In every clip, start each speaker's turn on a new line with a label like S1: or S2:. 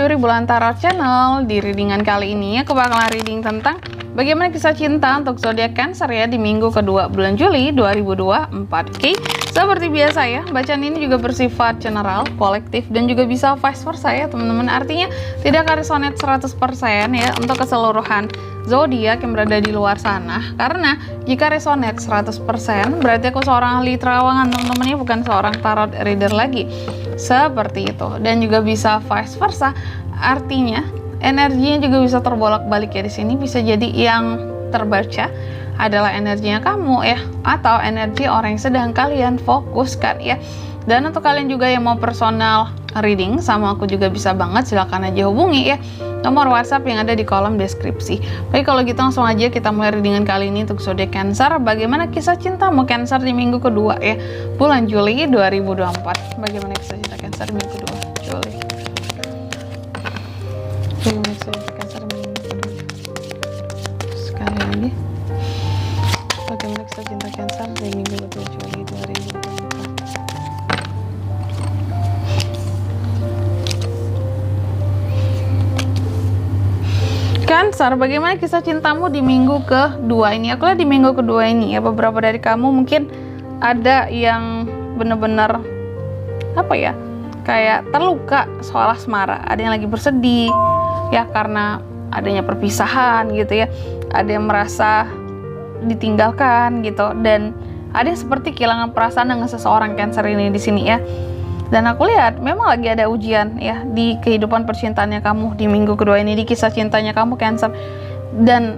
S1: Juri Bulan Tarot Channel. Di readingan kali ini aku bakalan reading tentang bagaimana kisah cinta untuk zodiak Cancer ya di minggu kedua bulan Juli 2024. Oke, seperti biasa ya, bacaan ini juga bersifat general, kolektif, dan juga bisa vice versa ya teman-teman. Artinya tidak resonate 100% ya untuk keseluruhan zodiak yang berada di luar sana. Karena jika resonate 100% berarti aku seorang ahli terawangan teman-teman ya, bukan seorang tarot reader lagi. Seperti itu. Dan juga bisa vice versa. Artinya energinya juga bisa terbolak-balik ya di sini. Bisa jadi yang terbaca adalah energinya kamu ya, atau energi orang yang sedang kalian fokuskan ya. Dan untuk kalian juga yang mau personal reading sama aku juga bisa banget, silahkan aja hubungi ya nomor WhatsApp yang ada di kolom deskripsi. Baik, kalau gitu langsung aja kita mulai readingan kali ini untuk zodiak Cancer. Bagaimana kisah cintamu Cancer di minggu kedua ya bulan Juli 2024. Bagaimana kisah cinta Cancer di minggu kedua Juli? Bagaimana kisah cinta Cancer di minggu kedua? Sekali lagi. Bagaimana kisah cinta Cancer di minggu kedua Juli 2024? Cancer, bagaimana kisah cintamu di minggu kedua ini? Aku lihat di minggu kedua ini ya, beberapa dari kamu mungkin ada yang bener-bener apa ya, kayak terluka soal asmara. Ada yang lagi bersedih ya karena adanya perpisahan gitu ya. Ada yang merasa ditinggalkan gitu, dan ada yang seperti kehilangan perasaan dengan seseorang Cancer ini di sini ya. Dan aku lihat memang lagi ada ujian ya di kehidupan percintaannya kamu di minggu kedua ini, di kisah cintanya kamu Cancer. Dan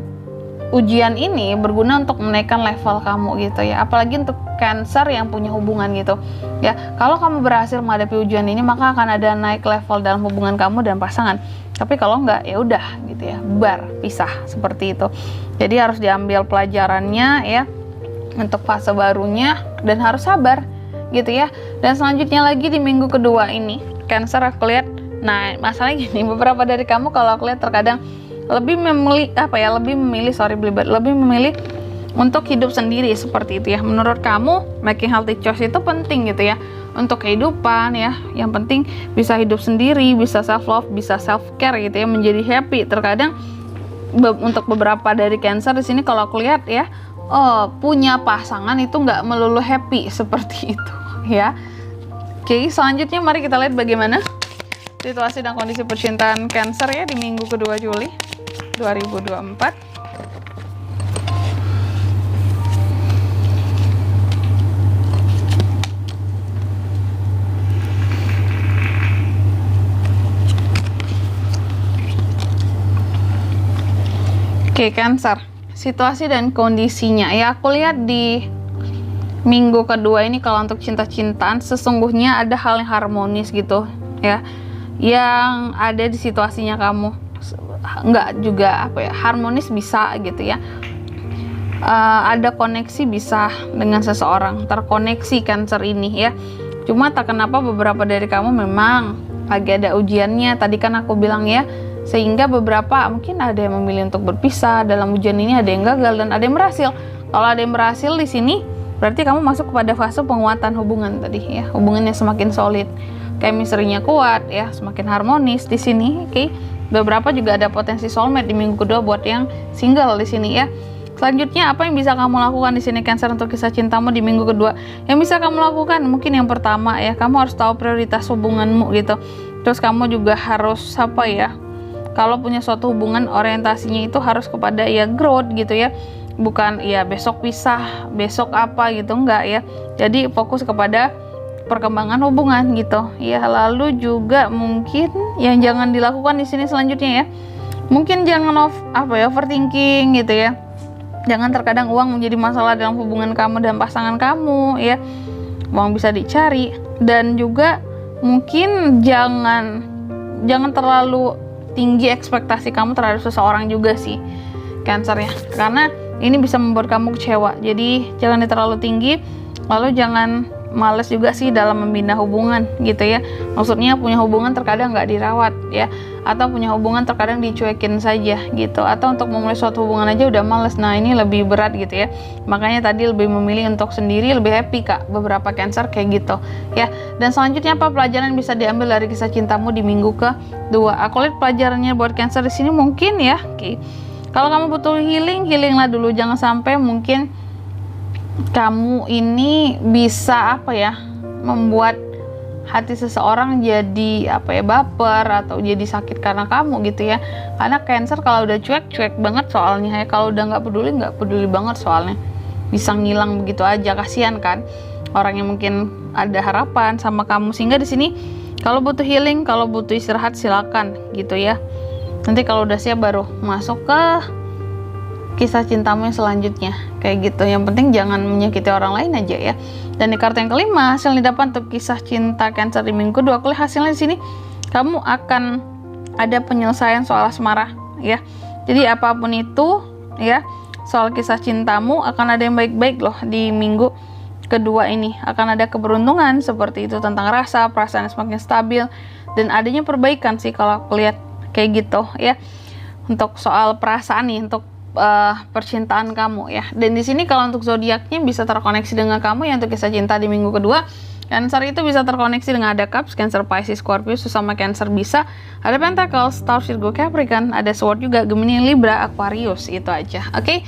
S1: ujian ini berguna untuk menaikkan level kamu gitu ya. Apalagi untuk Cancer yang punya hubungan gitu ya. Kalau kamu berhasil menghadapi ujian ini, maka akan ada naik level dalam hubungan kamu dan pasangan. Tapi kalau enggak, ya udah gitu ya, bubar, pisah seperti itu. Jadi harus diambil pelajarannya ya untuk fase barunya, dan harus sabar gitu ya. Dan selanjutnya lagi di minggu kedua ini Cancer aku lihat, nah masalahnya gini, beberapa dari kamu kalau aku lihat terkadang lebih memilih lebih memilih untuk hidup sendiri seperti itu ya. Menurut kamu making healthy choice itu penting gitu ya untuk kehidupan ya. Yang penting bisa hidup sendiri, bisa self love, bisa self care gitu ya, menjadi happy. Terkadang untuk beberapa dari Cancer di sini kalau aku lihat ya, punya pasangan itu nggak melulu happy seperti itu ya. Oke, selanjutnya mari kita lihat bagaimana situasi dan kondisi percintaan Cancer ya di minggu kedua Juli 2024. Oke, Cancer, situasi dan kondisinya ya, aku lihat di minggu kedua ini kalau untuk cinta-cintaan sesungguhnya ada hal yang harmonis gitu ya, yang ada di situasinya kamu. Enggak juga apa ya, harmonis bisa gitu ya. Ada koneksi bisa dengan seseorang, terkoneksi Cancer ini ya. Cuma tak kenapa beberapa dari kamu memang lagi ada ujiannya. Tadi kan aku bilang ya, sehingga beberapa mungkin ada yang memilih untuk berpisah dalam ujian ini, ada yang gagal dan ada yang berhasil. Kalau ada yang berhasil di sini berarti kamu masuk kepada fase penguatan hubungan tadi ya, hubungannya semakin solid, chemistry-nya kuat ya, semakin harmonis di sini. Oke. Beberapa juga ada potensi soulmate di minggu kedua buat yang single di sini ya. Selanjutnya apa yang bisa kamu lakukan di sini Cancer untuk kisah cintamu di minggu kedua? Yang bisa kamu lakukan mungkin yang pertama ya, kamu harus tahu prioritas hubunganmu gitu. Terus kamu juga harus apa ya, kalau punya suatu hubungan orientasinya itu harus kepada ya growth gitu ya, bukan ya besok pisah, besok apa gitu, enggak ya. Jadi fokus kepada perkembangan hubungan gitu ya. Lalu juga mungkin yang jangan dilakukan di sini selanjutnya ya, mungkin jangan overthinking gitu ya. Jangan terkadang uang menjadi masalah dalam hubungan kamu dan pasangan kamu ya. Uang bisa dicari, dan juga mungkin jangan terlalu tinggi ekspektasi kamu terhadap seseorang juga sih Cancer ya, karena ini bisa membuat kamu kecewa. Jadi jangan terlalu tinggi, lalu jangan males juga sih dalam membina hubungan gitu ya. Maksudnya punya hubungan terkadang nggak dirawat ya, atau punya hubungan terkadang dicuekin saja gitu, atau untuk memulai suatu hubungan aja udah males. Nah ini lebih berat gitu ya, makanya tadi lebih memilih untuk sendiri, lebih happy Kak, beberapa Cancer kayak gitu ya. Dan selanjutnya apa pelajaran yang bisa diambil dari kisah cintamu di minggu kedua? Aku lihat pelajarannya buat Cancer di sini mungkin ya, kalau kamu butuh healing, healinglah dulu, jangan sampai mungkin kamu ini bisa membuat hati seseorang jadi baper atau jadi sakit karena kamu gitu ya. Karena Cancer kalau udah cuek banget soalnya ya, kalau udah nggak peduli banget soalnya, bisa ngilang begitu aja. Kasihan kan orang yang mungkin ada harapan sama kamu. Sehingga di sini kalau butuh healing, kalau butuh istirahat, silakan gitu ya. Nanti kalau udah siap baru masuk ke kisah cintamu yang selanjutnya kayak gitu. Yang penting jangan menyakiti orang lain aja ya. Dan di kartu yang kelima, hasil yang didapat untuk kisah cinta Cancer di minggu kedua, aku lihat hasilnya di sini kamu akan ada penyelesaian soal asmara ya. Jadi apapun itu ya, soal kisah cintamu akan ada yang baik-baik loh di minggu kedua ini. Akan ada keberuntungan seperti itu, tentang rasa, perasaan yang semakin stabil, dan adanya perbaikan sih kalau aku lihat kayak gitu ya. Untuk soal perasaan nih, untuk percintaan kamu ya. Dan di sini kalau untuk zodiaknya bisa terkoneksi dengan kamu ya, untuk kisah cinta di minggu kedua. Cancer itu bisa terkoneksi dengan ada Cups, Cancer, Pisces, Scorpio, sesama Cancer bisa. Ada Pentacles, Star, Virgo, Capricorn, ada Sword juga, Gemini, Libra, Aquarius, itu aja. Oke,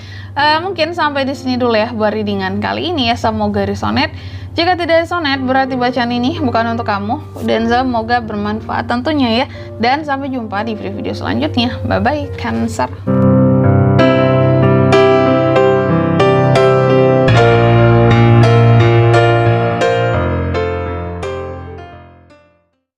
S1: mungkin sampai di sini dulu ya buat readingan kali ini ya. Semoga resonate. Jika tidak resonate, berarti bacaan ini bukan untuk kamu, dan semoga bermanfaat tentunya ya. Dan sampai jumpa di video-video selanjutnya. Bye bye Cancer.